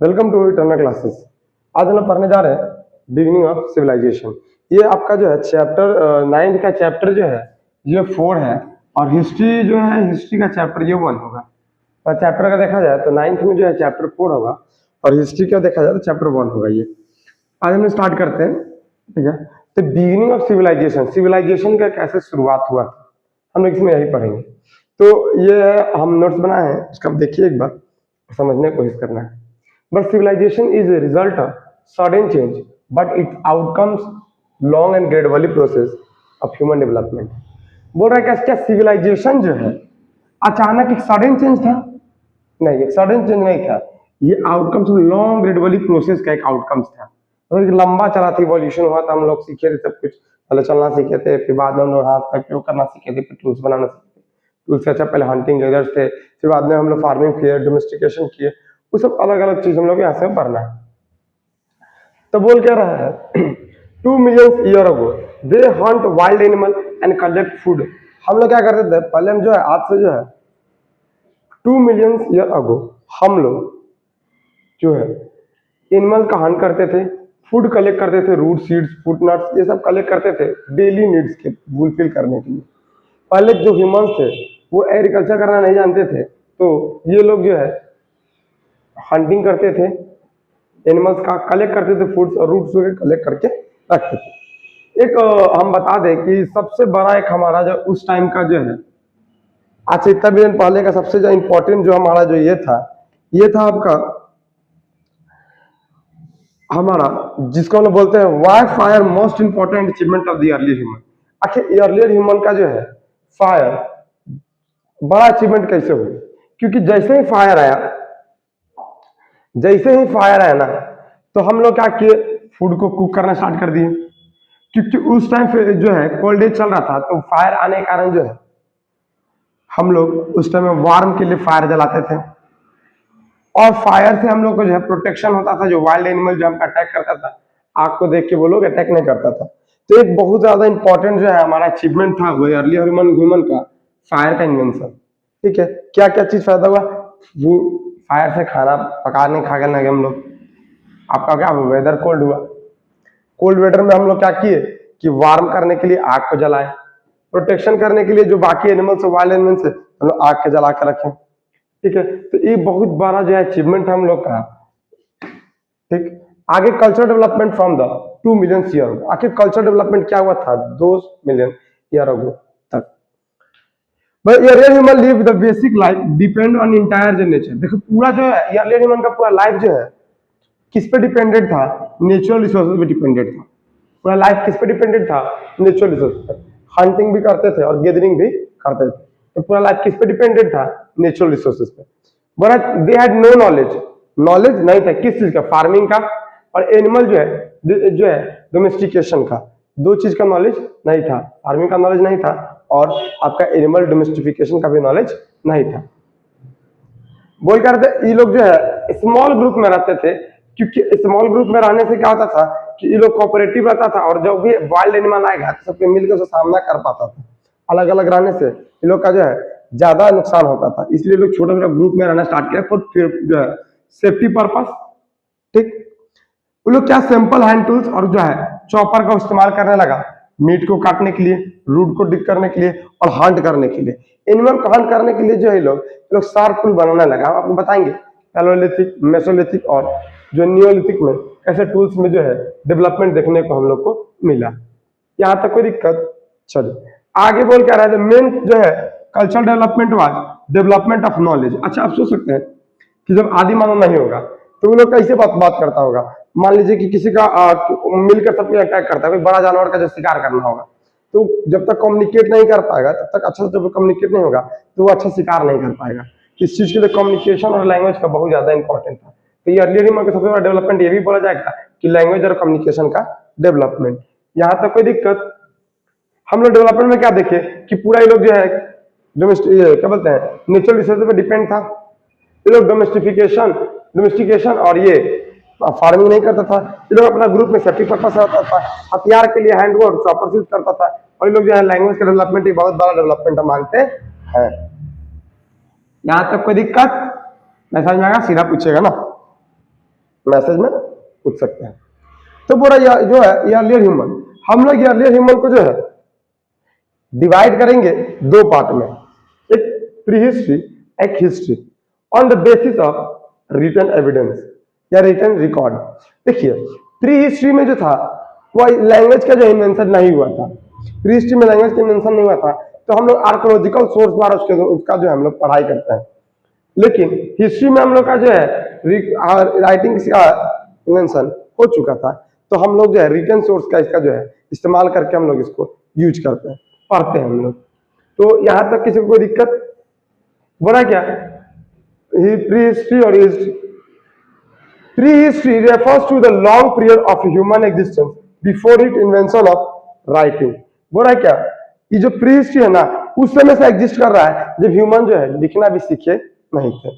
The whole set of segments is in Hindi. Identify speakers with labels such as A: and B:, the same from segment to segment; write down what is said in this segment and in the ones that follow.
A: Welcome to eternal classes. आज हम लोग पढ़ने जा रहे हैं बिगिनिंग ऑफ सिविलाइजेशन। ये आपका जो है चैप्टर 9 का चैप्टर जो है ये 4 है, और हिस्ट्री जो है हिस्ट्री का चैप्टर ये 1 होगा। और चैप्टर का देखा जाए तो 9th में जो है चैप्टर 4 होगा, और हिस्ट्री का देखा जाए तो चैप्टर 1 होगा। ये आज हम स्टार्ट करते हैं, ठीक है। तो बिगिनिंग ऑफ सिविलाइजेशन, सिविलाइजेशन का कैसे शुरुआत हुआ था हम लोग इसमें यही पढ़ेंगे। तो ये हम नोट्स बनाए हैं, उसका देखिए एक बार, समझने की कोशिश करना है। But civilization is a result of sudden change, but its outcomes long and gradually process of human development। बोल रहा है क्या सिविलाइजेशन जो है अचानक एक सडन चेंज था? नहीं, एक सडन चेंज नहीं था। ये आउटकम्स लॉन्ग ग्रेजुअली प्रोसेस का एक आउटकम्स था, और एक लंबा चला था, इवोल्यूशन हुआ था। हम लोग सीखे थे सब कुछ, पहले चलना सीखे थे, फिर बाद में हम लोग हाथ का उपयोग करना सीखे थे, फिर टूल्स बनाना सीखे थे। टूल्स से अच्छा पहले हंटिंग गैदर्स थे, फिर बाद में हम लोग फार्मिंग किए, डोमेस्टिकेशन किए, वो सब अलग अलग चीज हम लोग यहाँ से पढ़ना है। तो बोल क्या रहा है 2 million year ago they Hunt wild animal and collect food. हम लोग क्या करते थे पहले, हम जो है आज से जो है 2 मिलियन ईयर अगो हम लोग जो है एनिमल का हंट करते थे, फूड कलेक्ट करते थे, रूट सीड्स फूड नट्स ये सब कलेक्ट करते थे डेली नीड्स के फुलफिल करने के लिए। पहले जो ह्यूमंस थे वो एग्रीकल्चर करना नहीं जानते थे, तो ये लोग जो है हंटिंग करते थे, एनिमल्स का कलेक्ट करते थे, फूड्स और रूट्स वगैरह कलेक्ट करके रखते थे। एक हम बता दें कि सबसे बड़ा एक हमारा जो उस टाइम का जो है, आज से इतना बिलियन पहले का सबसे जो इम्पोर्टेंट जो हमारा जो ये था आपका हमारा, जिसको हम लोग बोलते हैं why fire most important achievement of the early human. आखिर अर्लियर ह्यूमन का जो है फायर बड़ा अचीवमेंट कैसे हुआ? क्योंकि जैसे ही फायर आया ना, तो हम लोग क्या किए, फूड को कुक करना स्टार्ट कर दिए। क्योंकि उस टाइम पे जो है कोल्ड एज चल रहा था, तो फायर आने के कारण जो है हम लोग उस टाइम में वार्म के लिए फायर जलाते थे, और फायर से हम लोग को जो है प्रोटेक्शन होता था। जो वाइल्ड एनिमल जो हम अटैक करता था, आग को देख के वो लोग अटैक नहीं करता था। तो एक बहुत ज्यादा इंपॉर्टेंट जो है हमारा अचीवमेंट था वो अर्ली ह्यूमन का फायर का इन्वेंशन। ठीक है, क्या क्या चीज फायदा हुआ? वो फायर से खाना पकाने खाने लगे हम लोग। आपका क्या वेदर कोल्ड हुआ, कोल्ड वेदर में हम लोग क्या किए कि वार्म करने के लिए आग को जलाए, प्रोटेक्शन करने के लिए जो बाकी एनिमल्स वाइल्ड एनिमल्स है हम लोग आग के जला कर रखें। ठीक है, तो ये बहुत बड़ा जो है अचीवमेंट हम लोग का। ठीक, आगे culture development from the 2 million year. आखिर कल्चर डेवलपमेंट क्या हुआ था 2 मिलियन ईयर अगो तक? But earlier human live the basic life depend on entire generation। देखो पूरा जो है earlier human का पूरा लाइफ जो है किस पे डिपेंडेंट था? नेचुरल रिसोर्सेज पे डिपेंडेंट था। पूरा लाइफ किस पे डिपेंडेंट था? नेचुरल रिसोर्सेज पे। हंटिंग भी करते थे और गैदरिंग भी करते थे, तो पूरा लाइफ किस पे डिपेंडेंट था? नेचुरल रिसोर्सेज पे। But they had no knowledge, knowledge नहीं था किस चीज का? फार्मिंग का, और एनिमल जो है डोमेस्टिकेशन का। दो चीज का नॉलेज नहीं था, फार्मिंग का नॉलेज नहीं था, और आपका एनिमल डोमेस्टिफिकेशन का भी नॉलेज नहीं था। बोल कर ये लोग जो है स्मॉल ग्रुप में रहते थे, क्योंकि स्मॉल ग्रुप में रहने से क्या होता था कि ये लोग कोऑपरेटिव रहता था, और जब भी वाइल्ड एनिमल आएगा तो सबके मिलकर उसका सामना कर पाता था। अलग अलग रहने से ये लोग का जो है ज्यादा नुकसान होता था, इसलिए लोग छोटा छोटा ग्रुप में रहना स्टार्ट किया, फिर जो है सेफ्टी पर्पस। ठीक, वो लोग क्या सिंपल हैंड टूल्स और जो है चॉपर का इस्तेमाल करने लगा, मीट को काटने के लिए, रूट को डिग करने के लिए, और हंट करने के लिए। एनिमल को हंट करने के लिए जो है लोग शार्प टूल बनाने लगा। हम आपको बताएंगे पैलोलिथिक, मेसोलिथिक और जो नियोलिथिक में ऐसे टूल्स में जो है डेवलपमेंट देखने को हम लोग को मिला। यहाँ तक कोई दिक्कत? चलिए आगे बोल क्या रहा है, मेन जो है cultural development was development of knowledge. अच्छा, आप सोच सकते हैं कि जब आदि मानव नहीं होगा तो वो लोग कैसे बात करता होगा? मान लीजिए कि किसी का मिलकर सबको अटैक करता है, कोई बड़ा जानवर का जो शिकार करना होगा, तो जब तक कम्युनिकेट नहीं कर पाएगा, तब तक अच्छा, जब कम्युनिकेट नहीं होगा तो वो अच्छा शिकार नहीं कर पाएगा। इस चीज के लिए कम्युनिकेशन और लैंग्वेज का बहुत ज्यादा इंपॉर्टेंट था। तो ये अर्ली ह्यूमन का सबसे बड़ा डेवलपमेंट ये भी बोला जाएगा कि लैंग्वेज और कम्युनिकेशन का डेवलपमेंट। यहाँ तक कोई दिक्कत? हम लोग डेवलपमेंट में क्या देखे कि पूरा ये लोग जो है क्या बोलते हैं नेचुरल रिसोर्सेज पे डिपेंड था। ये लोग डोमेस्टिकेशन और ये फार्मिंग नहीं करता था। ये लोग अपना ग्रुप में सेफ्टी पर्पस रहता था, हथियार के लिए हैंड और चॉपर यूज करता था। और ये लोग जो है लैंग्वेज का डेवलपमेंट बहुत बड़ा डेवलपमेंट हम मानते हैं। यहाँ तक कोई दिक्कत नहीं? समझ में आएगा? सीधा पूछेगा ना। मैसेज में पूछ सकते हैं। तो पूरा जो है अर्लियर ह्यूमन, हम लोग अर्लियर ह्यूमन को जो है डिवाइड करेंगे दो पार्ट में, एक प्री हिस्ट्री, एक history, on the basis of written evidence या रिटन रिकॉर्ड। देखिए प्री हिस्ट्री में जो था वो लैंग्वेज का जो इन्वेंशन नहीं हुआ था, प्री हिस्ट्री में लैंग्वेज का इन्वेंशन नहीं हुआ था, तो हम लोग आर्कोलॉजिकल सोर्स द्वारा उसका जो है हम लोग पढ़ाई करते हैं। लेकिन हिस्ट्री में हम लोग का जो है राइटिंग का इन्वेंशन हो चुका था, तो हम लोग जो है रिटन सोर्स का इसका जो है इस्तेमाल करके हम लोग इसको यूज करते हैं, पढ़ते हैं हम लोग। तो यहां तक किसी को कोई दिक्कत? बोला क्या प्री हिस्ट्री और हिस्ट्री? Pre history refers to the long period of human existence before it invention of writing. बोला क्या ये जो प्री हिस्ट्री है ना उस समय से एग्जिस्ट कर रहा है जब ह्यूमन जो है लिखना भी सीखे नहीं थे।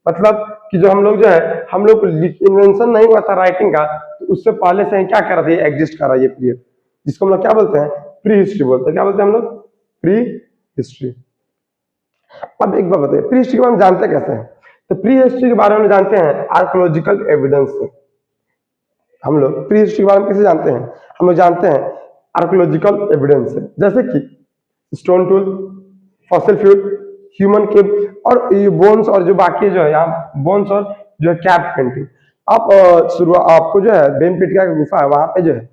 A: मतलब कि जो हम लोग जो है हम लोग इन्वेंशन नहीं हुआ था राइटिंग का, तो उससे पहले से क्या कर रहा था, एग्जिस्ट कर रहा है ये पीरियड, जिसको हम लोग क्या बोलते हैं, प्री हिस्ट्री बोलते हैं। क्या बोलते हैं हम लोग? Pre history. अब एक बात बताइए प्री हिस्ट्री के बारे में जानते कैसे हैं? तो प्री हिस्ट्री के बारे में जानते हैं आर्कोलॉजिकल एविडेंस से। हम लोग प्री हिस्ट्री के बारे में किसे जानते हैं? हम लोग जानते हैं आर्कोलॉजिकल एविडेंस से, जैसे कि stone tool, fossil fuel, human cave और ये बोन्स, और जो बाकी जो है यहाँ बोन्स और जो है कैप पेंटिंग। आप शुरुआत आपको जो है बेमपिटका की गुफा है वहां पे जो है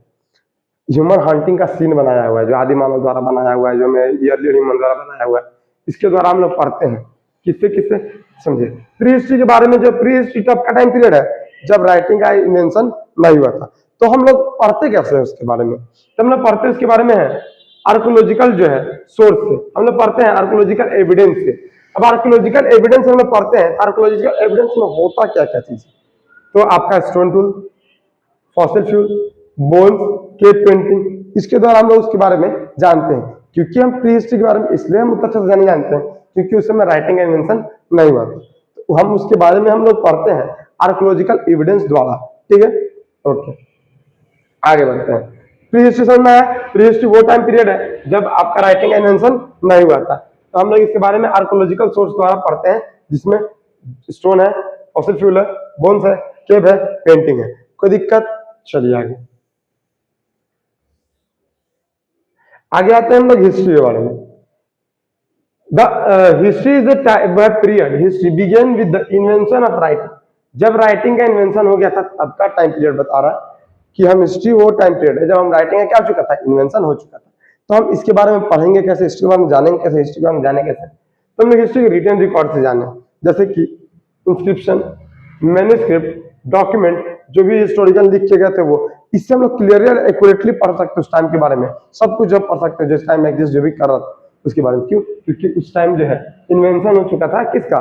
A: ह्यूमन हंटिंग का सीन बनाया हुआ है, जो आदि मानव द्वारा बनाया हुआ है, जो मैं अर्ली ह्यूमन द्वारा बनाया हुआ है, इसके द्वारा हम लोग पढ़ते हैं। किससे किससे समझे? प्री हिस्ट्री के बारे में, जो प्री हिस्ट्री कब का टाइम पीरियड है जब राइटिंग का इन्वेंशन नहीं हुआ था। तो हम लोग पढ़ते कैसे हैं उसके बारे में? तो हम लोग पढ़ते उसके बारे में है आर्कोलॉजिकल जो है सोर्स से, हम लोग पढ़ते हैं आर्कोलॉजिकल एविडेंस से। अब आर्कोलॉजिकल एविडेंस हम लोग पढ़ते हैं, आर्कोलॉजिकल एविडेंस में होता क्या क्या चीज? तो आपका stone tool, fossil fuel, bones, cave painting, इसके द्वारा हम लोग उसके बारे में जानते हैं। क्योंकि हम प्री हिस्ट्री के बारे में इसलिए हम उतना अच्छे से नहीं जानते हैं क्योंकि उस समय राइटिंग इन्वेंशन नहीं हुआ था, तो हम उसके बारे में हम लोग पढ़ते हैं आर्कोलॉजिकल एविडेंस द्वारा। ठीक है, ओके आगे बढ़ते हैं। प्री हिस्ट्री समझ में आया? प्री हिस्ट्री वो टाइम पीरियड है जब आपका राइटिंग इन्वेंशन नहीं हुआ था, तो हम लोग इसके बारे में आर्कोलॉजिकल सोर्स द्वारा पढ़ते हैं, जिसमें स्टोन है, फॉसिल फ्यूल है, बोन्स है, केव है, पेंटिंग है। कोई दिक्कत? चलिए आगे आगे आते हैं हम लोग हिस्ट्री के बारे में। The history is the period, history began with the invention of writing. जब राइटिंग का इन्वेंशन हो गया था तब का टाइम पीरियड बता रहा है कि हम हिस्ट्री वो टाइम पीरियड है जब हम राइटिंग का क्या हो चुका था, इन्वेंशन हो चुका था। तो हम इसके बारे में पढ़ेंगे कैसे, हिस्ट्री के बारे में जानेंगे कैसे, हिस्ट्री के बारे में जाने कैसे? तो हम लोग हिस्ट्री के रिटन रिकॉर्ड से जाने, जैसे कि इंस्क्रिप्शन, मैन्युस्क्रिप्ट, डॉक्यूमेंट, जो भी हिस्टोरिकल लिख के गए थे वो, इससे हम लोग क्लियरली और एक्यूरेटली पढ़ सकते हैं उस टाइम के बारे में, सब कुछ जब पढ़ सकते हैं जिस टाइम एग्जिस्ट जो भी कर रहा था उसके बारे में। क्यों? क्योंकि उस टाइम जो है इन्वेंशन हो चुका था, किसका?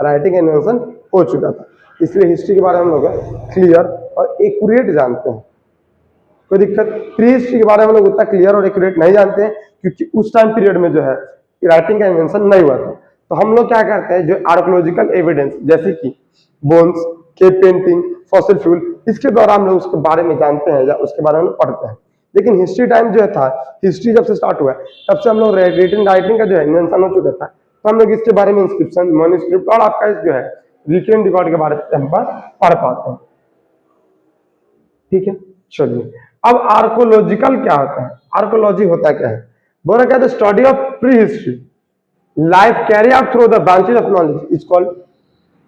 A: राइटिंग इन्वेंशन हो चुका था, इसलिए हिस्ट्री के बारे में हम लोग क्लियर और एक्यूरेट जानते हैं। कोई दिक्कत? प्री हिस्ट्री के बारे में हम लोग उतना क्लियर और एक्यूरेट नहीं जानते हैं क्योंकि उस टाइम पीरियड में जो है राइटिंग का इन्वेंशन नहीं हुआ था। तो हम लोग क्या करते हैं, जो आर्कोलॉजिकल एविडेंस जैसे कि bones, cave painting, fossil fuel, इसके द्वारा हम लोग उसके बारे में जानते हैं या उसके बारे में पढ़ते हैं। लेकिन हिस्ट्री टाइम जो था, हिस्ट्री जब से स्टार्ट हुआ तब से हम लोग रिटन राइटिंग का जो है इन्वेंशन हो चुका था, तो हम लोग इसके बारे में इंस्क्रिप्शन, मैन्युस्क्रिप्ट और आपका जो है रिटन रिकॉर्ड के बारे में हम पढ़ पाते हैं। ठीक है, चलिए अब आर्कोलॉजिकल क्या होता है? आर्कोलॉजी होता क्या है? बोला क्या? The study of pre history life carry out through the branches of knowledge is called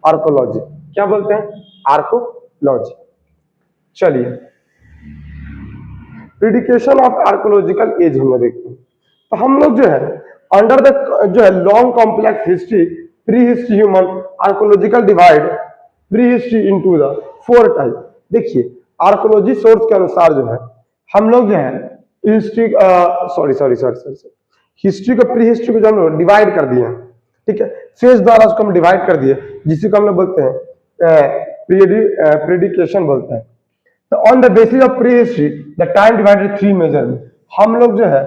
A: archaeology. क्या बोलते हैं? आर्कोलॉजी। चलिए प्रिडिकेशन ऑफ आर्कोलॉजिकल एज हम लोग देखते हैं। तो हम लोग जो है अंडर द जो है long complex history, pre history, human, archaeological divide pre history into the 4 type. देखिए आर्कोलॉजी सोर्स के अनुसार जो है हम लोग जो है हिस्ट्री हिस्ट्री को, प्री हिस्ट्री को जो हम लोग डिवाइड कर दिए, ठीक है, फेज द्वारा उसको हम डिवाइड कर दिए, जिसी को हम लोग बोलते हैं प्रिडिकेशन बोलते हैं। तो on the basis of pre history the time divided 3 major में, हम लोग जो है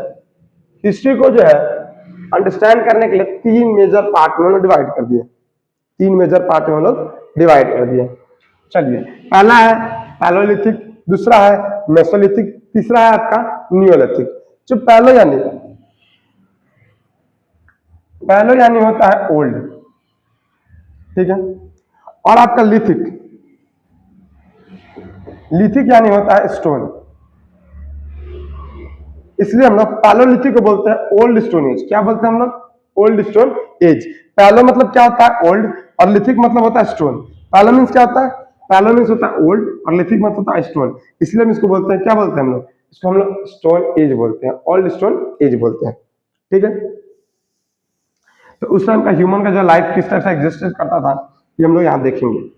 A: हिस्ट्री को जो है अंडरस्टैंड करने के लिए 3 मेजर पार्ट में डिवाइड कर दिए, 3 मेजर पार्ट में हम लोग डिवाइड कर दिए। चलिए पहला है पैलोलिथिक, दूसरा है मेसोलिथिक, तीसरा है आपका नियोलिथिक। जो पहलो यानी होता है ओल्ड, ठीक है, और आपका लिथिक, लिथिक यानी होता है स्टोन, इसलिए हम लोग पैलोलिथिक को बोलते हैं ओल्ड स्टोन एज। क्या बोलते हैं हम लोग? Old stone age. पैलो मतलब क्या होता है? ओल्ड, और लिथिक मतलब होता है स्टोन। पैलो मीन्स क्या होता है? पैलो मीन्स होता है ओल्ड और लिथिक मतलब होता है स्टोन, इसलिए हम इसको बोलते हैं, क्या बोलते हैं हम लोग इसको? हम लोग स्टोन एज बोलते हैं, ओल्ड स्टोन एज बोलते हैं। ठीक है, तो उस टाइम का ह्यूमन का जो लाइफ किस तरह से एग्जिस्ट करता था ये हम लोग यहाँ देखेंगे।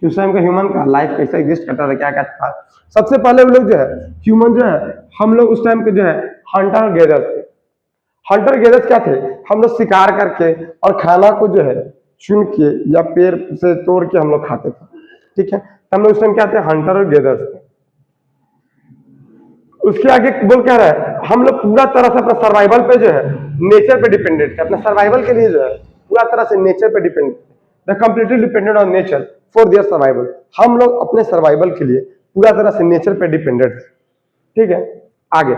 A: उस टाइम का ह्यूमन का लाइफ कैसे एग्जिस्ट करता था, क्या क्या था। सबसे पहले वो लोग जो है ह्यूमन जो है, हम लोग उस टाइम के जो है हंटर गैदर्स थे। हंटर गैदर्स क्या थे? हम लोग शिकार करके और खाना को जो है चुन के या पेड़ से तोड़ के हम लोग खाते थे। ठीक है, तो हम लोग उस टाइम क्या थे? हंटर और गैदर्स थे। उसके आगे बोल क्या रहा है? हम लोग पूरा तरह से अपना सर्वाइवल पे जो है नेचर पे डिपेंडेंट थे। अपना सर्वाइवल के लिए जो है पूरा तरह से नेचर पे डिपेंडेंट थे। The completely dependent on nature for their survival. हम लोग अपने सर्वाइवल के लिए पूरा तरह से नेचर पे डिपेंडेंट थे। ठीक है, आगे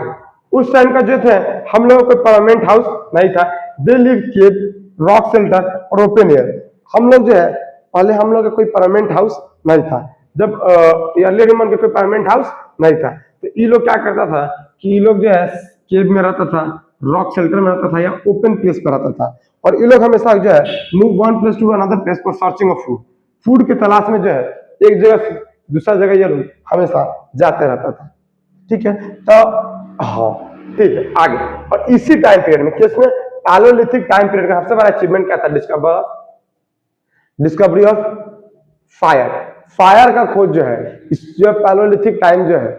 A: उस टाइम का जो थे हम लोगों को परमानेंट हाउस नहीं था। They live cave, rock shelter और ओपन एयर। हम लोग जो है पहले हम लोग का कोई परमानेंट हाउस नहीं था। जब अर्लियर ह्यूमन का कोई परमानेंट हाउस नहीं था, तो ये लोग क्या करता था कि ये लोग जो है केव में रहता था, रॉक शेल्टर में रहता था या ओपन प्लेस पर रहता था। और ये लोग हमेशा जो है move one place to another place for searching of food. Food की तलाश में जो है एक जगह से दूसरा जगह ये लोग हमेशा जाते रहता था। ठीक है, तो हाँ ठीक है, आगे और इसी टाइम पीरियड में किसमें? पैलोलिथिक टाइम पीरियड का सबसे बड़ा अचीवमेंट क्या था? Discovery of fire. फायर का खोज जो है इस जो पैलोलिथिक टाइम जो है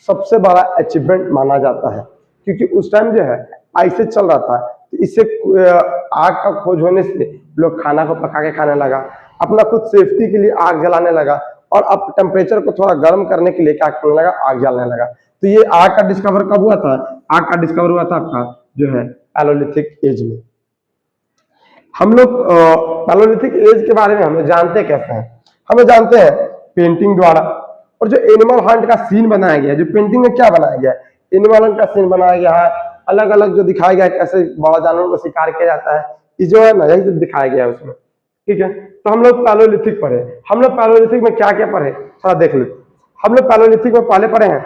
A: सबसे बड़ा अचीवमेंट माना जाता है, क्योंकि उस टाइम जो है ऐसे चल रहा था, तो इससे आग का खोज होने से लोग खाना को पका के खाने लगा, अपना खुद सेफ्टी के लिए आग जलाने लगा, और अब टेम्परेचर को थोड़ा गर्म करने के लिए क्या करने लगा? आग जलाने लगा। तो ये आग का डिस्कवर कब हुआ था? आग का डिस्कवर हुआ था आपका जो है पैलोलिथिक एज में। हम लोग पैलोलिथिक एज के बारे में हम जानते कैसे हैं? हमें जानते हैं पेंटिंग द्वारा, और जो एनिमल हंट का सीन बनाया गया है, जो पेंटिंग में क्या बनाया गया है? एनिमल हंट का सीन बनाया गया है, अलग अलग जो दिखाया गया है कैसे बड़ा जानवरों को शिकार किया जाता है, ये जो है ना यही सब दिखाया गया है उसमें। ठीक है, तो हम लोग पैलोलिथिक पढ़े। हम लोग पैलोलिथिक में क्या क्या पढ़े थोड़ा देख लेते। हम लोग पैलोलिथिक में पहले पढ़े हैं,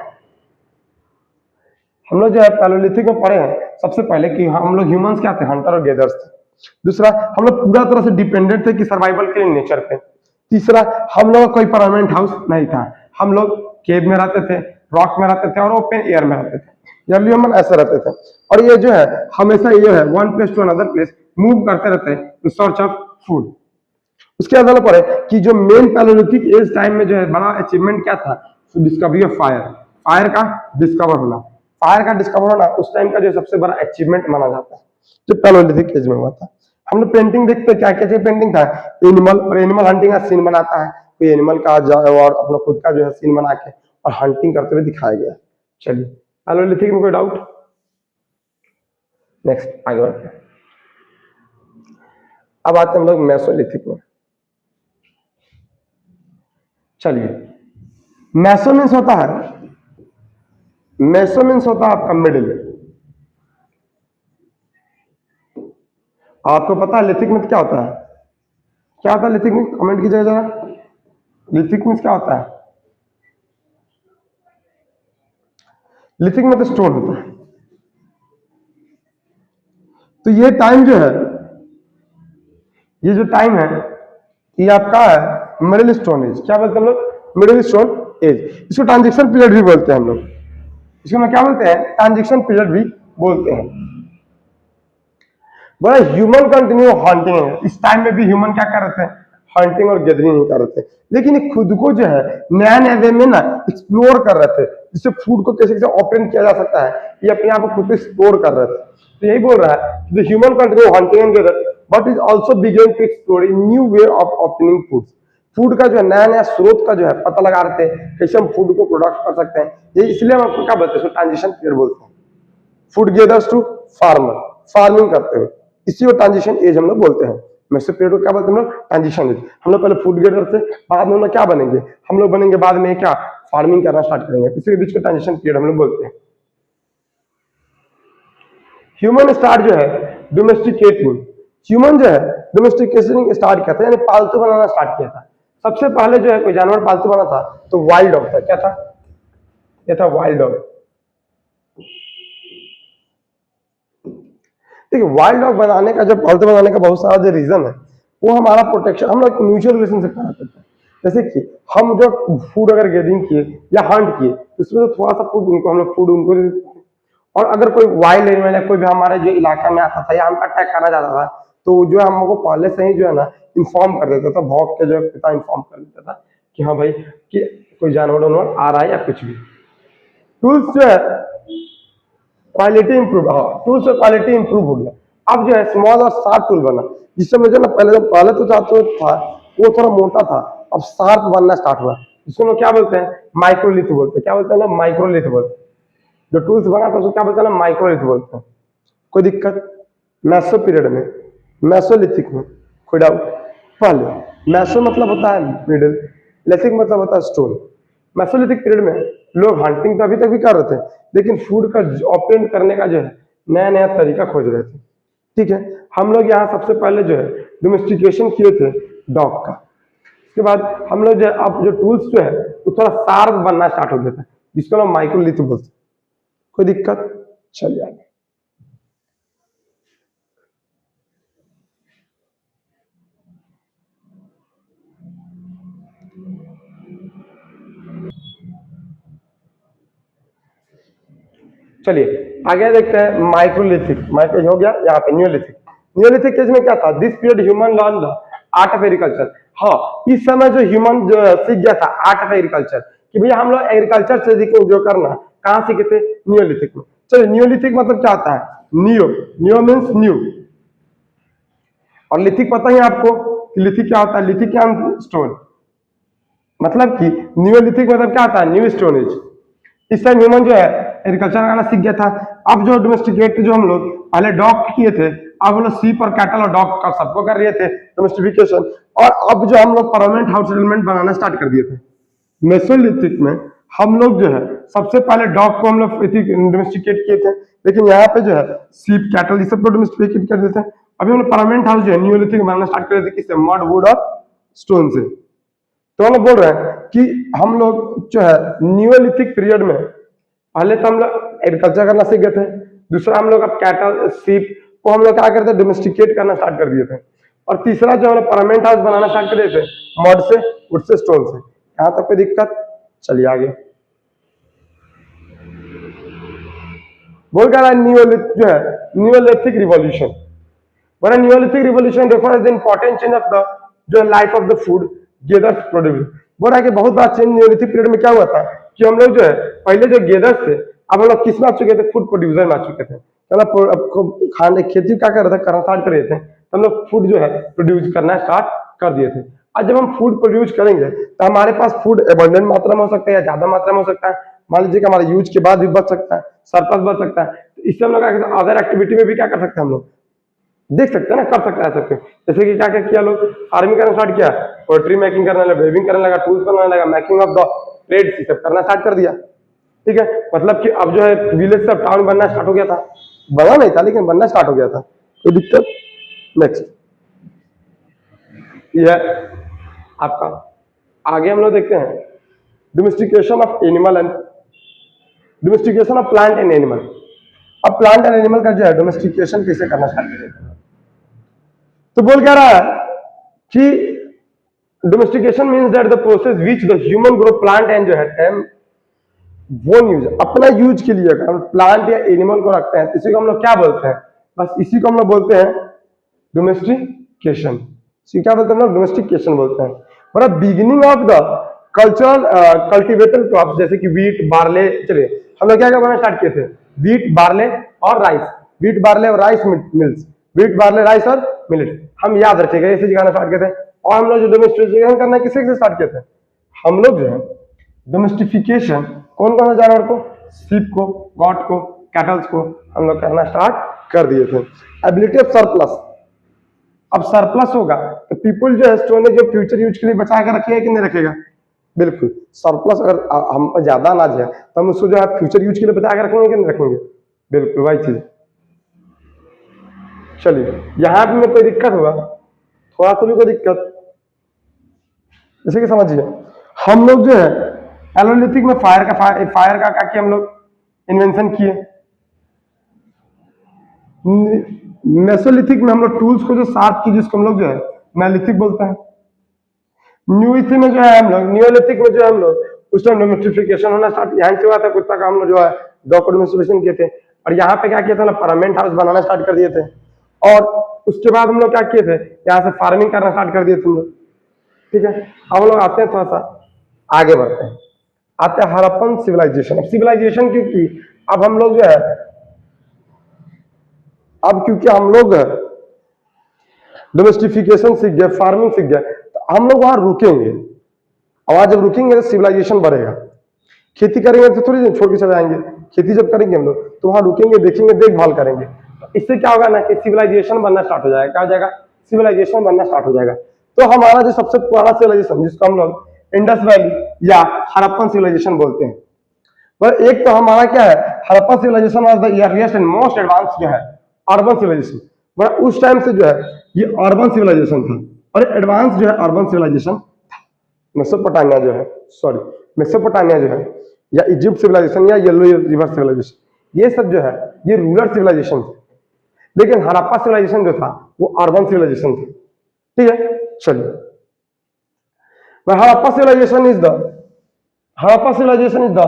A: हम लोग जो है पैलोलिथिक में पढ़े हैं सबसे पहले कि हम लोग ह्यूमंस क्या थे? हंटर और गेदर्स थे। दूसरा, हम लोग पूरा तरह से डिपेंडेंट थे कि सर्वाइवल के लिए नेचर पे। तीसरा, हम लोग का कोई परमानेंट हाउस नहीं था, हम लोग केव में रहते थे, रॉक में रहते थे और ओपन एयर में रहते थे। अर्ली ह्यूमन ऐसे रहते थे, और ये जो है हमेशा ये है one place to another place move करते रहते हैं इन सर्च ऑफ फूड। उसके बाद हमें पढ़े कि जो मेन पैलोलिथिक एज टाइम में जो है बड़ा अचीवमेंट क्या था? Discovery of fire. फायर का डिस्कवर होना, फायर का डिस्कवर होना उस टाइम का जो सबसे बड़ा अचीवमेंट माना जाता है जो पैलोलिथिक एज में हुआ था। हम लोग पेंटिंग देखते हैं, क्या क्या पेंटिंग था? एनिमल, और एनिमल हंटिंग का सीन बनाता है, कोई एनिमल का और अपना खुद का जो है सीन बना के और हंटिंग करते हुए दिखाया गया। चलिए, पैलोलिथिक में कोई डाउट? नेक्स्ट आगे बढ़ते हैं। अब आते हैं हम लोग मेसोलिथिक में। चलिए, मेसोमिन्स होता है, मेसोमिन्स होता है आपका मिडिल। आपको पता है लिथिक में क्या होता है? क्या होता है लिथिक में? कमेंट कीजिएगा जरा, लिथिक में क्या होता है? लिथिक में तो स्टोन होता है। तो ये टाइम जो है, ये जो टाइम है ये आपका है मिडिल स्टोन एज। क्या बोलते हैं हम लोग? Middle stone age. इसको ट्रांजिशन पीरियड भी बोलते हैं हम लोग। इसको हम क्या बोलते हैं? ट्रांजिशन पीरियड भी बोलते हैं। बड़ा ह्यूमन कंटिन्यू हंटिंग है। इस टाइम में भी ह्यूमन क्या कर रहे थे? हंटिंग और गैदरिंग नहीं कर रहे थे, लेकिन ये खुद को जो है नया नया वे में ना एक्सप्लोर कर रहे थे, जिससे फूड को कैसे कैसे ऑपरेट किया जा सकता है, ये अपने आप को खुद को एक्सप्लोर कर रहे थे। तो यही बोल रहा है the human continue hunting and gather but is also began to explore new way of obtaining food. Food का जो है नया नया स्रोत का जो है पता लगा रहे थे, कैसे हम फूड को प्रोडक्ट कर सकते हैं। ये इसलिए हम आपको क्या बोलते हैं? ट्रांजिशन पीरियड बोलते हैं। Food gathers to farmer, farming करते हुए, इसी को ट्रांजिशन एज हम लोग बोलते हैं। मैसो पीरियड को क्या बोलते हैं हम लोग? Transition age. हम लोग पहले फूड गेदर से, बाद में हम लोग क्या बनेंगे? हम लोग बनेंगे बाद में क्या? फार्मिंग करना स्टार्ट करेंगे, इसी के बीच को ट्रांजिशन पीरियड हम लोग बोलते हैं। ह्यूमन स्टार्ट जो है डोमेस्टिकेटिंग, ह्यूमन जो है डोमेस्टिकेशन स्टार्ट किया था, यानी पालतू बनाना स्टार्ट किया था। सबसे पहले जो है कोई जानवर पालतू बना था तो वाइल्ड डॉग था। क्या था? ये था वाइल्ड डॉग। देखिए वाइल्ड डॉग बनाने का, जब पालतू बनाने का बहुत सारा जो रीजन है वो हमारा प्रोटेक्शन, हम लोग म्यूचुअल रिलेशनशिप करना चाहते हैं। जैसे कि हम जो फूड अगर गैदरिंग किए या हंट किए तो उसमें तो थोड़ा सा फूड उनको, हम लोग फूड उनको दे देते हैं। और अगर कोई वाइल्ड एनिमल या कोई भी हमारे जो इलाका में आता था या हम अटैक करना चाहता था तो जो है हमको पहले से ही जो है ना इन्फॉर्म कर देता था, भौंक के जो है पिता इन्फॉर्म कर देता था कि हाँ भाई कि कोई जानवर वानवर आ रहा है या कुछ भी। टूल्स जो है क्वालिटी इंप्रूव, हाँ टूल्स से क्वालिटी इंप्रूव हो गया। अब जो है स्मॉल और शार्प टूल बना, जिससे मुझे ना पहले तो जाते था वो थोड़ा मोटा था, अब शार्प बनना स्टार्ट हुआ, जिसको लोग क्या बोलते हैं माइक्रोलिथ बोलते हैं। क्या बोलते हैं ना? माइक्रोलिथ बोलते हैं। जो टूल्स बना था उसको क्या बोलते हैं ना? माइक्रोलिथ बोलते हैं। कोई दिक्कत? मैसो पीरियड में, मैसोलिथिक में, कोई डाउट? पहले मैसो मतलब होता है मिडिल, लिथिक मतलब होता है स्टोन। मैसोलिथिक पीरियड में लोग हंटिंग तो अभी तक भी कर रहे थे, लेकिन फूड का ऑप्टेन करने का जो है नया नया तरीका खोज रहे थे। ठीक है, हम लोग यहाँ सबसे पहले जो है डोमेस्टिकेशन किए थे डॉग का। उसके बाद हम लोग जो है अब जो टूल्स जो है वो थोड़ा शार्प बनना स्टार्ट हो गया था, जिसको हम माइक्रोलिथ बोलते हैं। कोई दिक्कत? चलिए आगे। चलिए आगे देखते हैं माइक्रोलिथिक। माइक्रो हो गया, यहाँ पे न्यूलिथिक। न्यूलिथिक केस में क्या था? This period human learn the art of agriculture. हाँ, इस समय जो ह्यूमन जो सीख गया था आर्ट ऑफ एग्रीकल्चर, कि भैया हम लोग एग्रीकल्चर से सीखे जो करना, कहाँ सीखे थे? न्यूलिथिक में। चलिए न्यूलिथिक मतलब क्या होता है? न्यू, न्यू मीन्स न्यू, और लिथिक पता ही आपको कि लिथिक क्या होता है? लिथिक क्या? स्टोन। मतलब कि न्यूलिथिक मतलब क्या होता है? New stone age. इस टाइम ह्यूमन जो है एग्रीकल्चर करना सीख गया था। अब जो डोमेस्टिकेट जो हम लोग पहले डॉग किए थे, अब हम लोग सीप और कैटल और डॉग का सबको कर रहे थे डोमेस्टिफिकेशन। और अब जो हम लोग परमानेंट हाउस सेटलमेंट बनाना स्टार्ट कर दिए थे। मेसोलिथिक में हम लोग जो है सबसे पहले डॉग को हम लोग डोमेस्टिकेट किए थे, लेकिन यहाँ पे जो है सीप कैटल ये सब को डोमेस्टिकेट कर देते हैं। अभी हम लोग परमानेंट हाउस जो है न्यूलिथिक बनाना स्टार्ट कर देते किससे? मड, वुड और स्टोन से। तो हम लोग बोल रहे हैं कि हम लोग जो है न्यूलिथिक पीरियड में पहले तो हम लोग एग्रीकल्चर करना सीख गए थे, दूसरा हम लोग अब कैटल सीप को हम लोग क्या करते डोमेस्टिकेट करना स्टार्ट कर दिए थे, और तीसरा जो हम लोग परमानेंट हाउस बनाना स्टार्ट कर दिए थे मड से, वुड से, स्टोन से। यहाँ तक कोई दिक्कत? चलिए आगे। बोल क्या रहा है? न्यूलिथ जो है Neolithic revolution. When a Neolithic revolution refers the important change of the जो life of the food gathers produce. बोल रहा है कि बहुत बड़ा चेंज न्यूलिथिक पीरियड में क्या हुआ था कि हम लोग जो है पहले जो गेदर्स थे, अब हम लोग किस में आ चुके थे? फूड प्रोड्यूसर में आ चुके थे। मतलब खाने खेती क्या कर रहे थे? करना स्टार्ट कर रहे थे, तो हम लोग फूड जो है प्रोड्यूस करना स्टार्ट कर दिए थे। आज जब हम फूड प्रोड्यूस करेंगे तो हमारे पास फूड एबंडेंट मात्रा में हो सकता है या ज्यादा मात्रा में हो सकता है। मान लीजिए कि हमारे यूज के बाद भी बच सकता है, सरप्लस बच सकता है, तो इससे हम लोग अदर एक्टिविटी में भी क्या कर सकते हैं? हम लोग देख सकते हैं ना, कर सकते हैं सकते हैं। जैसे कि क्या क्या किया लोग? फार्मिंग करना स्टार्ट किया, पोल्ट्री मेकिंग करने लगा, वेविंग करने लगा, टूल्स बनाने लगा, मेकिंग ऑफ द ट्रेड सब करना स्टार्ट कर दिया। ठीक है, मतलब कि अब जो है विलेज से टाउन बनना स्टार्ट हो गया था। बना नहीं था लेकिन बनना स्टार्ट हो गया था। कोई दिक्कत? नेक्स्ट ये है आपका। आगे हम लोग देखते हैं domestication of animal and domestication of plant and animal. अब प्लांट एंड एनिमल का जो है डोमेस्टिकेशन कैसे करना स्टार्ट करें? तो बोल क्या रहा है कि domestication means that the process which the human grow plant and जो है टेम वो यूज अपना यूज के लिए अगर हम प्लांट या एनिमल को रखते हैं तो इसी को हम लोग क्या बोलते हैं? बस इसी को हम लोग बोलते हैं डोमेस्टिकेशन। इसी क्या बोलते हैं हम लोग? डोमेस्टिकेशन बोलते हैं। मतलब beginning of the cultural cultivated crops जैसे कि वीट, बार्ले। चलिए हम लोग क्या क्या बनाना स्टार्ट किए थे? वीट, बार्ले और राइस। वीट, बार्ले और rice mills. Wheat, barley, rice और मिलेट। हम याद रखेगा ऐसे सिखाना स्टार्ट किए थे। और हम लोग जो डोमेस्टिकेशन करना है किससे स्टार्ट किए थे? हम लोग जो है डोमेस्टिफिकेशन कौन कौन सा जानवर को? सीप को, गॉट को, कैटल्स को हम लोग करना स्टार्ट कर दिए थे। Ability of surplus. अब सरप्लस होगा तो पीपल जो है स्टोरेज जो फ्यूचर यूज के लिए बचा कर रखेगा कि नहीं रखेगा? बिल्कुल। सरप्लस अगर हम पर ज्यादा अनाज है तो हम उसको जो है फ्यूचर यूज के लिए बचा कर रखेंगे कि नहीं रखेंगे? बिल्कुल वही चीज। चलिए यहाँ पे में कोई दिक्कत होगा? थोड़ा सा भी कोई दिक्कत? जैसे कि समझिए, हम लोग जो है एलोलिथिक में फायर का क्या किया हम लोग, इन्वेंशन किए। मेसोलिथिक में हम लोग टूल्स को जो शार्प की, जिसको हम लोग जो है मेलिथिक बोलते हैं। न्यूलिथिक में जो है हम लोग, नियोलिथिक में जो है हम लोग उस टाइम डोमेस्टिफिकेशन होना स्टार्ट यहाँ से हुआ था, कुत्ता का हम लोग जो है डॉक्यूमेंटेशन किए थे। और यहाँ पे क्या किया था ना, परमानेंट हाउस बनाना स्टार्ट कर दिए थे। और उसके बाद हम लोग क्या किए थे, यहाँ से फार्मिंग करना स्टार्ट कर दिए थे हम लोग। ठीक है, हम लोग आते हैं थोड़ा सा आगे बढ़ते हैं, आते हैं हड़प्पन सिविलाइजेशन। अब सिविलाइजेशन क्योंकि अब हम लोग जो है, अब क्योंकि हम लोग डोमेस्टिफिकेशन सीख गए, फार्मिंग सीख गए, तो हम लोग वहां रुकेंगे। और वहां जब रुकेंगे तो सिविलाइजेशन बढ़ेगा। खेती करेंगे तो थोड़ी देर छोड़ के चले जाएंगे, खेती जब करेंगे हम लोग तो वहां रुकेंगे, देखेंगे, देखभाल करेंगे। तो इससे क्या होगा ना कि सिविलाइजेशन बनना स्टार्ट हो जाएगा। क्या हो जाएगा, सिविलाइजेशन बनना स्टार्ट हो जाएगा। तो हमारा जो सबसे पुराना सिविलाइजेशन, जिसको हम लोग इंडस वैली या हड़प्पन सिविलाइजेशन बोलते हैं, पर एक तो हमारा क्या है, Harappa civilization was the earliest and most advanced जो है अर्बन सिविलाइजेशन। पर उस टाइम से जो है ये अर्बन सिविलाइजेशन था, और एडवांस जो है अर्बन सिविलाइजेशन था। मेसोपोटामिया जो है, सॉरी, मेसोपोटामिया जो है, या इजिप्ट सिविलाइजेशन या येलो रिवर सिविलाइजेशन, ये सब जो है ये रूरल सिविलाइजेशन थे। लेकिन हड़प्पा सिविलाइजेशन जो था वो अर्बन सिविलाइजेशन था। ठीक है, चलिए, Harappa civilization is the Harappa civilization is the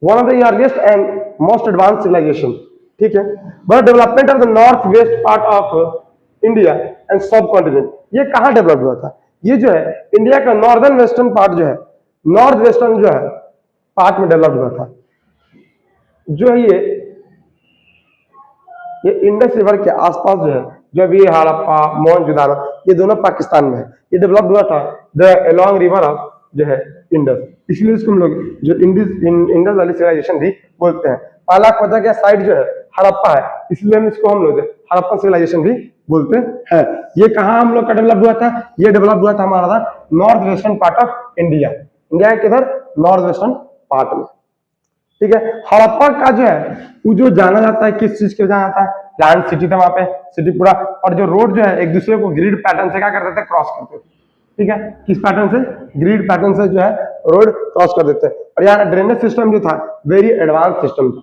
A: one of the earliest and most advanced civilization। ठीक है, but development of the north west part of India and सब कॉन्टिनेंट, ये कहाँ डेवलप हुआ था, ये जो है इंडिया का नॉर्दर्न वेस्टर्न पार्ट जो है, नॉर्थ वेस्टर्न जो है पार्ट में डेवलप हुआ था। जो है ये इंडस रिवर के आसपास जो है, जो अभी हड़प्पा मोहनजोदारो, ये दोनों पाकिस्तान में है। ये डेवलप हुआ था द अलोंग रिवर ऑफ जो है इंडस, इसलिए इसको हम लोग जो इंडस वैली सिविलाइजेशन भी बोलते हैं। पहला खोजा गया साइड जो है हड़प्पा है, इसलिए हम इसको हम लोग हड़प्पन सिविलाइजेशन भी बोलते हैं। ये कहाँ हम लोग का डेवलप हुआ था, ये डेवलप हुआ था हमारा north western part of India. India के किधर, नॉर्थ वेस्टर्न पार्ट में। ठीक है, हड़प्पा का जो है वो जो जाना जाता है, किस चीज के लिए जाना जाता है, प्लांट सिटी था वहां पे, सिटी पूरा, और जो रोड जो है एक दूसरे को ग्रिड पैटर्न से क्या करते थे, क्रॉस करते थे। ठीक है, किस पैटर्न से, ग्रिड पैटर्न से जो है रोड क्रॉस कर देते हैं। और यहाँ ड्रेनेज सिस्टम जो था वेरी एडवांस सिस्टम था।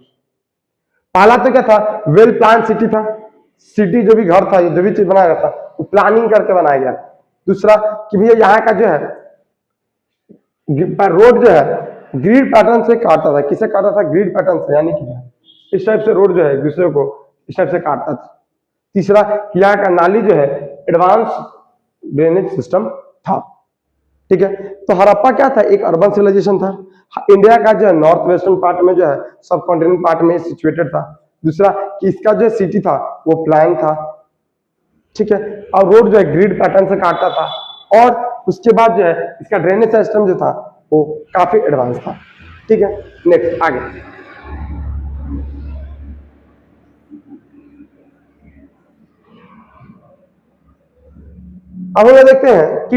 A: पहला तो क्या था, वेल प्लान सिटी था, सिटी जो भी घर था, जो भी चीज बनाया गया था वो प्लानिंग करके बनाया गया। दूसरा कि भैया यहाँ का जो है रोड जो है ग्रिड पैटर्न से काटता था। किसे काटता था, ग्रिड पैटर्न से, यानी कि इस टाइप से रोड जो है दूसरे को इस टाइप से काटता था। तीसरा, यहाँ का नाली जो है एडवांस ड्रेनेज सिस्टम था। ठीक है, तो हड़प्पा क्या था, एक अर्बन सिविलाइजेशन था। इंडिया का जो है नॉर्थ वेस्टर्न पार्ट में जो है सब कॉन्टिनेंट पार्ट में सिचुएटेड था। दूसरा कि इसका जो सिटी था वो प्लान था। ठीक है, और रोड जो है ग्रिड पैटर्न से काटता था। और उसके बाद जो है इसका ड्रेनेज सिस्टम जो था वो काफी एडवांस था। ठीक है, नेक्स्ट आगे, अब हम देखते हैं कि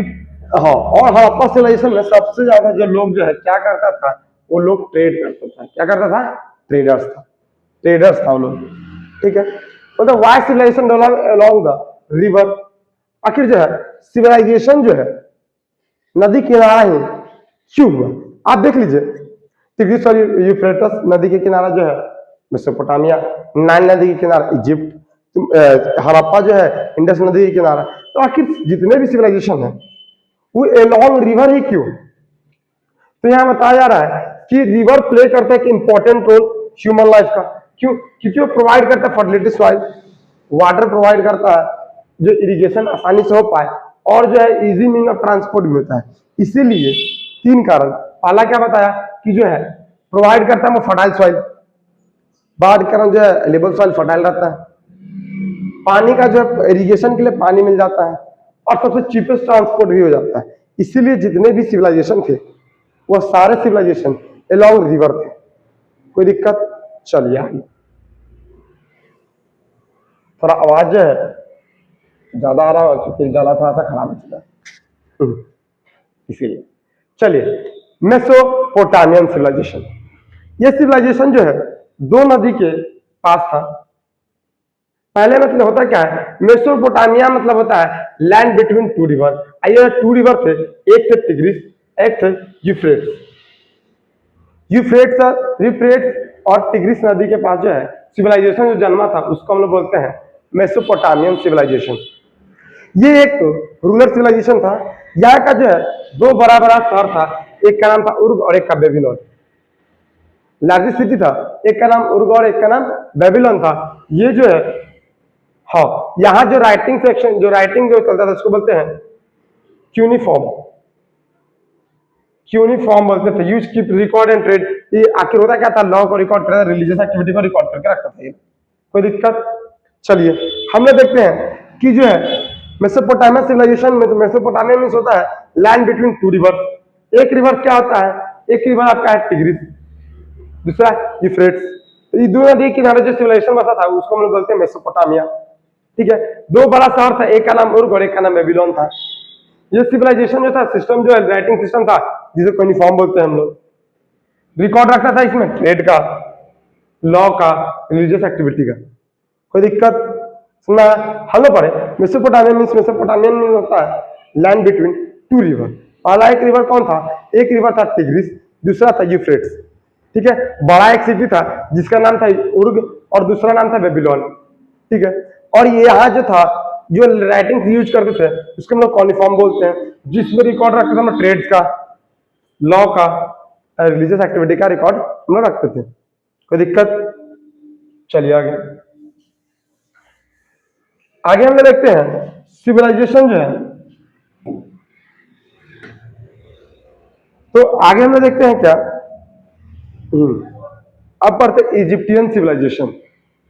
A: हाँ, और हड़प्पा सिविलाइजेशन में सबसे ज्यादा जो लोग जो है क्या करता था, वो लोग ट्रेड करता था। क्या करता था, ट्रेडर्स था वो लोग। ठीक है, मतलब why civilization develop along the river. आखिर जो है सिविलाइजेशन जो है नदी किनारा ही क्यों हुआ, आप देख लीजिए। तिग्रिस और यूफ्रेटस नदी के किनारा जो है मेसोपोटामिया, नाइल नदी के किनारा इजिप्ट, हड़प्पा जो है इंडस नदी के किनारा। तो आखिर जितने भी सिविलाइजेशन है वो अलोंग रिवर ही क्यों। तो यहाँ बताया जा रहा है कि रिवर प्ले करता है एक इंपॉर्टेंट रोल ह्यूमन लाइफ का। क्यों, क्योंकि वो प्रोवाइड करता है फर्टिलिटी सॉइल, वाटर प्रोवाइड करता है जो इरिगेशन आसानी से हो पाए, और जो है इजी मीन ऑफ ट्रांसपोर्ट भी होता है। इसीलिए 3 कारण, पहला क्या बताया कि जो है प्रोवाइड करता है वो फर्टाइल सॉइल, बाढ़ के कारण जो है एलिबल सॉइल फर्टाइल रहता है, पानी का जो है इरिगेशन के लिए पानी मिल जाता है, और सबसे चीपेस्ट ट्रांसपोर्ट भी हो जाता है। इसीलिए जितने भी सिविलाइजेशन थे वो सारे सिविलाइजेशन अलोंग रिवर थे। कोई दिक्कत, चलिए आगे। थोड़ा आवाज जो है ज्यादा आ रहा है क्योंकि गला थोड़ा सा खराब हो चुका है, इसीलिए। चलिए, मेसोपोटामियन सिविलाइजेशन, ये सिविलाइजेशन जो है 2 नदी के पास था। पहले मतलब होता क्या है, मेसोपोटामिया मतलब होता है लैंड बिटवीन टू रिवर। ये टू रिवर थे, एक थे टिग्रिस, एक थे यूफ्रेट्स। यूफ्रेट्स और टिग्रिस नदी के पास जो है सिविलाइजेशन जो जन्मा था उसको हम लोग बोलते हैं मेसोपोटामियन सिविलाइजेशन। ये एक रूरल सिविलाइजेशन था। यहाँ का जो है दो बड़ा बड़ा शहर था, एक का नाम था उर्ग और एक का बेबीलोन। लार्जेस्ट सिटी था, एक का नाम उर्ग और एक का नाम बेबीलोन था। ये जो है, हाँ, यहाँ जो राइटिंग सेक्शन, जो राइटिंग जो चलता था उसको बोलते हैं क्यूनिफॉर्म। क्यूनिफॉर्म बोलते थे। Use keep record and trade. ये आखिर होता क्या था, लॉ को रिकॉर्ड करता था, रिलीजियस एक्टिविटी को रिकॉर्ड करके रखता था। ये कोई दिक्कत? चलिए हम लोग देखते हैं कि जो है मेसोपोटामिया सिविलाइजेशन में, तो मेसोपोटामिया में होता है लैंड बिटवीन टू रिवर। एक रिवर क्या होता है, एक रिवर आपका है टिग्रिस, दूसरा यूफ्रेट्स। तो ये दो नदी किनारे जो सिविलाइजेशन बसा था उसको हम लोग बोलते हैं मेसोपोटामिया। ठीक है, दो बड़ा शहर था, एक का नाम उर्ग और एक का नाम बेबीलोन था। ये सिविलाइजेशन जो था, सिस्टम जो है राइटिंग सिस्टम था जिसे यूनिफॉर्म बोलते हैं हम लोग, रिकॉर्ड रखता था इसमें ट्रेड का, लॉ का, रिलीजियस एक्टिविटी का। कोई दिक्कत? सुना? हेलो पढ़े। मेसोपोटामियन मींस होता है लैंड बिटवीन टू रिवर। पहला एक रिवर कौन था, एक रिवर था टिग्रिस, दूसरा था यूफ्रेट्स। ठीक है, बड़ा एक सिटी था जिसका नाम था उर्ग और दूसरा नाम था बेबीलोन। ठीक है, और ये यहाँ जो था, जो राइटिंग यूज करते थे उसको हम लोग कॉनिफॉर्म बोलते हैं, जिसमें रिकॉर्ड रखते थे हम ट्रेड्स का, लॉ का, रिलीजियस एक्टिविटी का रिकॉर्ड हम लोग रखते थे। कोई दिक्कत? चलिए आगे आगे हम लोग देखते हैं सिविलाइजेशन जो है, तो आगे हम लोग देखते हैं क्या, अब पढ़ते इजिप्टियन सिविलाइजेशन।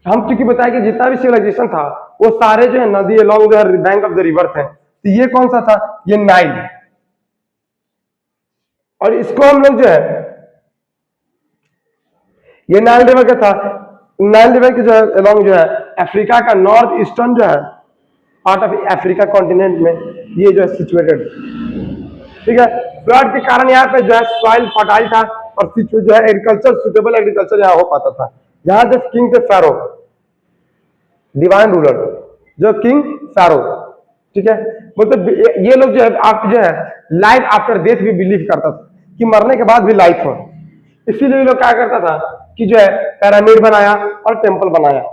A: हम क्योंकि बताया कि जितना भी सिविलाइजेशन था वो सारे जो है नदी along the bank of the river थे। तो ये कौन सा था, ये नाइल। और इसको हम लोग जो है, ये नाइल रिवर क्या था, नाइल रिवर के जो है अलोंग जो है अफ्रीका का नॉर्थ ईस्टर्न जो है पार्ट ऑफ अफ्रीका कॉन्टिनेंट में ये जो है सिचुएटेड। ठीक है, फ्लड के कारण यहाँ पे जो है सॉइल फर्टाइल था और जो है एग्रीकल्चर, सुटेबल एग्रीकल्चर यहाँ हो पाता था। यहाँ जो किंग थे फैरो, डिवाइन रूलर, जो किंग फैरो। ठीक है, मतलब ये लोग जो है आप जो है लाइफ आफ्टर डेथ भी बिलीव करता था कि मरने के बाद भी लाइफ हो। इसीलिए लोग क्या करता था कि जो है पैरामिड बनाया और टेम्पल बनाया।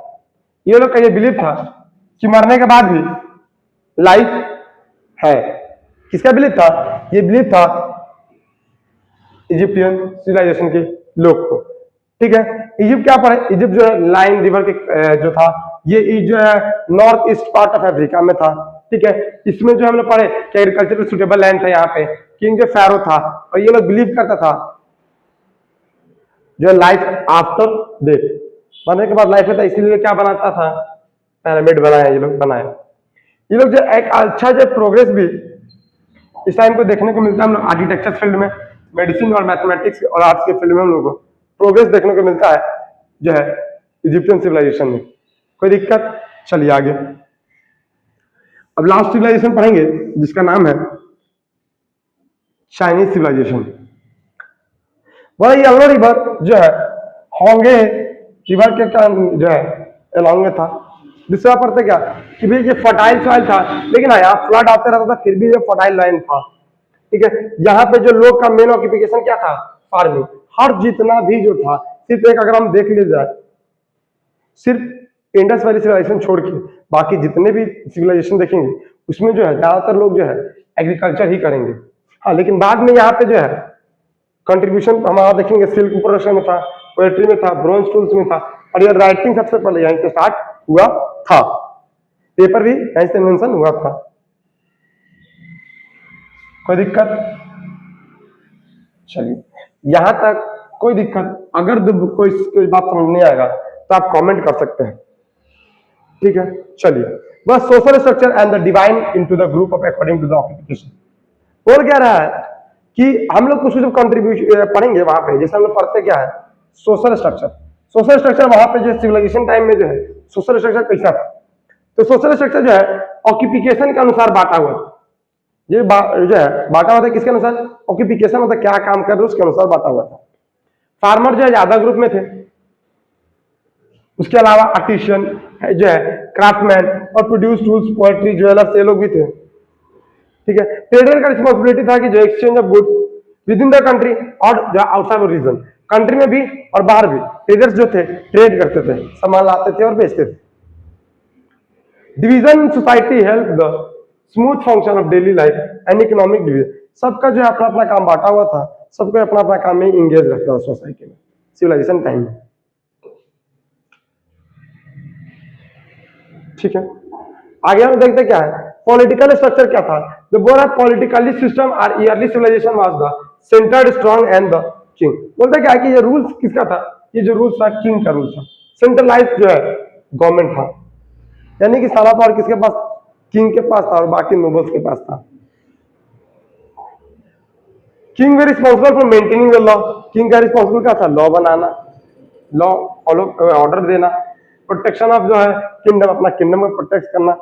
A: ये लोग का ये बिलीव था कि मरने के बाद भी लाइफ है। किसका बिलीव था? ये बिलीव था इजिप्टियन सिविलाइजेशन के लोग को। ठीक है, इजिप्ट क्या पड़े, इजिप्ट जो है लाइन रिवर के जो था ये जो है north east part of Africa में था। ठीक है, इसमें जो हम लोग पढ़े कि एग्रीकल्चर सुटेबल लैंड था यहाँ पे, किंग जो फैरो था, और ये लोग बिलीव करता था जो लाइफ आफ्टर डेथ, मरने के बाद लाइफ है था। इसीलिए क्या बनाता था, पैरामिड बनाया, ये लोग बनाया। ये लोग जो एक अच्छा जो प्रोग्रेस भी इस टाइम को देखने को मिलता है हम लोग आर्किटेक्चर फील्ड में, मेडिसिन और मैथमेटिक्स और आर्ट्स के फील्ड में हम लोग को प्रोग्रेस देखने को मिलता है जो है इजिप्शियन सिविलाइजेशन में। कोई दिक्कत? चलिए आगे अब लास्ट सिविलाइजेशन पढ़ेंगे जिसका नाम है चाइनीज सिविलाइजेशन। वही यलो रिवर जो है होंगे रिवर के जो है अलॉन्ग में था। दूसरा पढ़ते क्या कि भाई ये फर्टाइल सॉइल था, लेकिन यहाँ फ्लड आते रहता था फिर भी ये फर्टाइल लैंड था। ठीक है, यहाँ पे जो लोग का मेन ऑक्यूपेशन क्या था, फार्मिंग। हर जितना भी जो था, सिर्फ एक अगर हम देख ले जाए, सिर्फ इंडस वैली सिविलाइजेशन छोड़ के बाकी जितने भी सिविलाइजेशन देखेंगे उसमें जो है ज्यादातर लोग जो है एग्रीकल्चर ही करेंगे। हाँ, लेकिन बाद में यहाँ पे जो है कंट्रीब्यूशन हमारा देखेंगे, सिल्क प्रोडक्शन में था, पोएट्री में था, ब्रॉन्ज टूल्स में था, और ये राइटिंग सबसे पहले यहीं से स्टार्ट हुआ था। पेपर भी यहीं से इन्वेंशन हुआ था। कोई दिक्कत? चलिए यहां तक कोई दिक्कत? अगर कोई बात समझ नहीं आएगा तो आप कमेंट कर सकते हैं। ठीक है, चलिए बस social structure and the divide into the group of according to the occupation. बोल क्या रहा है कि हम लोग कुछ कंट्रीब्यूशन पढ़ेंगे वहां पे, जैसे हम लोग पढ़ते क्या है सोशल स्ट्रक्चर। सोशल स्ट्रक्चर वहां पे जो सिविलाइजेशन टाइम में जो है सोशल स्ट्रक्चर कैसा था, तो सोशल स्ट्रक्चर जो है ऑक्यूपिकेशन के अनुसार बांटा हुआ था। ये जो है बांटा हुआ था किसके अनुसार, ऑक्यूपिकेशन मतलब क्या काम कर रहे उसके अनुसार बांटा हुआ था। फार्मर जो है ज्यादा ग्रुप में थे, उसके अलावा आर्टिशियन जो है, क्राफ्टमैन और प्रोड्यूस टूल्स, पोएट्री, ज्वेलर्स, ये लोग भी थे। ठीक है, ट्रेडर का रिस्पॉन्सिबिलिटी था कि जो exchange of goods with in the country और जो आउटसाइड रीजन, कंट्री में भी और बाहर भी ट्रेडर्स जो थे ट्रेड करते थे, सामान लाते थे और बेचते थे। Division in society help the smooth function of daily life and economic division. सबका जो है अपना अपना काम बांटा हुआ था, सबको अपना अपना काम में इंगेज रखता था सोसाइटी में, सिविलाइजेशन टाइम में। ठीक है, आगे हम देखते क्या है, पॉलिटिकल स्ट्रक्चर क्या था। The broad politically system are early civilization was the centered strong and the king. बोलते क्या है कि ये रूल्स किसका था, ये जो रूल्स था किंग का रूल था। सेंट्रलाइज जो है गवर्नमेंट था, यानी कि सारा पावर किसके पास, किंग के पास था और बाकी नोबल्स के पास था। King way responsible for maintaining the law. King का रिस्पॉन्सिबल क्या था, लॉ बनाना, लॉ फॉलो ऑर्डर देना, प्रोटेक्शन ऑफ जो है किंगडम, अपना किंगडम को प्रोटेक्ट करना,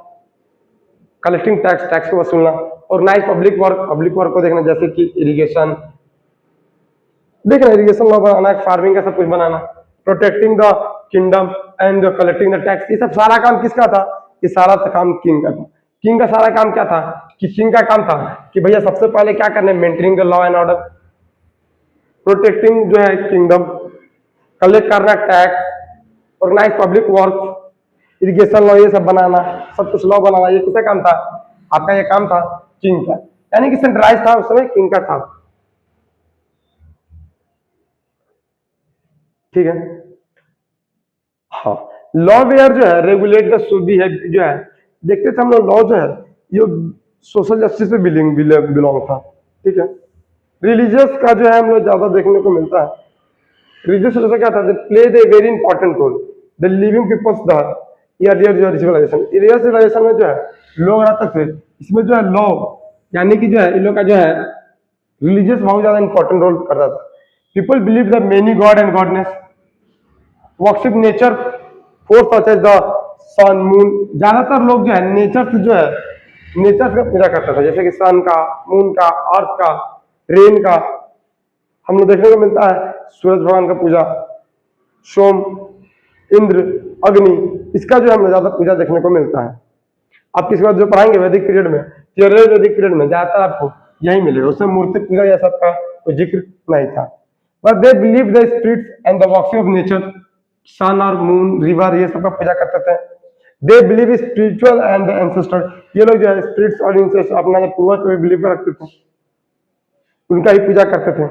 A: कलेक्टिंग टैक्स, टैक्स को वसूलना, ऑर्गेनाइज पब्लिक वर्क को देखना, जैसे कि इरिगेशन देखना, इरिगेशन लॉ बनाना, फार्मिंग का सब कुछ बनाना, protecting the kingdom and collecting the tax. ये सब सारा काम किसका था, ये सारा काम किंग का था। किंग का सारा काम क्या था कि किंग का काम था कि भैया सबसे पहले क्या करना है, maintaining the law and order, protecting जो है किंगडम, कलेक्ट करना tax, organize public work, irrigation law, ये सब बनाना, सब कुछ लॉ बनाना, ये किसका काम था, आपका ये काम था किंग का। यानी कि सेंट्रलाइज था उस समय, किंग का था। ठीक है, हाँ, लॉ वेयर जो है रेगुलेट द जो है, देखते थे हम लोग लॉ जो है ये सोशल जस्टिस पे बिलोंग था। ठीक है, रिलीजियस का जो है हम लोग ज्यादा देखने को मिलता है। रिलीजियस जैसे क्या था, play the very important role the living peoples the earlier जो सिविलाइजेशन। अर्लियर सिविलाइजेशन में जो है लोग रहते थे, इसमें जो है लॉ, यानी कि जो है इन लोग का जो है रिलीजियस बहुत ज्यादा इंपॉर्टेंट रोल करता था। People believe the many god and goddess, worship nature force such as the sun moon. ज्यादातर लोग जो है नेचर से जो है नेचर का पूजा करता था, जैसे कि सन का, मून का, अर्थ का, रेन का। हम लोग देखने को मिलता है सूरज भगवान का पूजा, सोम, इंद्र, अग्नि, इसका जो हमें ज्यादा पूजा देखने को मिलता है। आप किसी बात जो पढ़ाएंगे वैदिक पीरियड में, वैदिक पीरियड में ज्यादातर आपको यही मिलेगा, उसमें मूर्ति पूजा या सबका कोई जिक्र नहीं था। But they believe the spirits and the works of nature, sun और मून, रिवर, ये सबका पूजा करते थे। They believe spiritual and the ancestor, ये लोग जो है स्पिरिट्स और एंसेस्टर अपना जो पूर्वज को बिलीव रखते थे, उनका ही पूजा करते थे।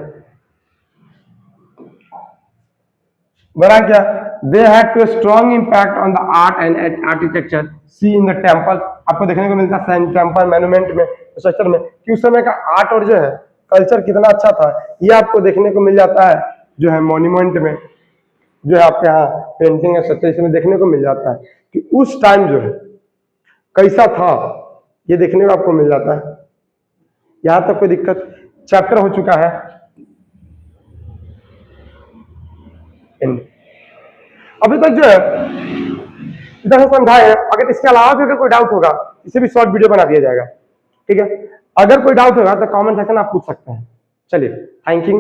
A: बना क्या, they had two strong impact on the art and architecture, see in the temple. आपको देखने को मिलता है टेम्पल मैन्युमेंट में, स्ट्रक्चर में, कि उस समय का आर्ट और जो है कल्चर कितना अच्छा था, ये आपको देखने को मिल जाता है जो है मॉन्यूमेंट में, जो है आपके यहाँ पेंटिंग है स्ट्रक्चर, इसमें देखने को मिल जाता है कि उस टाइम जो है कैसा था, ये देखने को आपको मिल जाता है। यहाँ तक कोई दिक्कत, चैप्टर हो चुका है अभी तक जो है इधर से समझाए हैं। अगर इसके अलावा भी अगर कोई डाउट होगा, इसे भी शॉर्ट वीडियो बना दिया जाएगा। ठीक है, अगर कोई डाउट होगा तो कमेंट सेक्शन आप पूछ सकते हैं। चलिए, थैंक यू।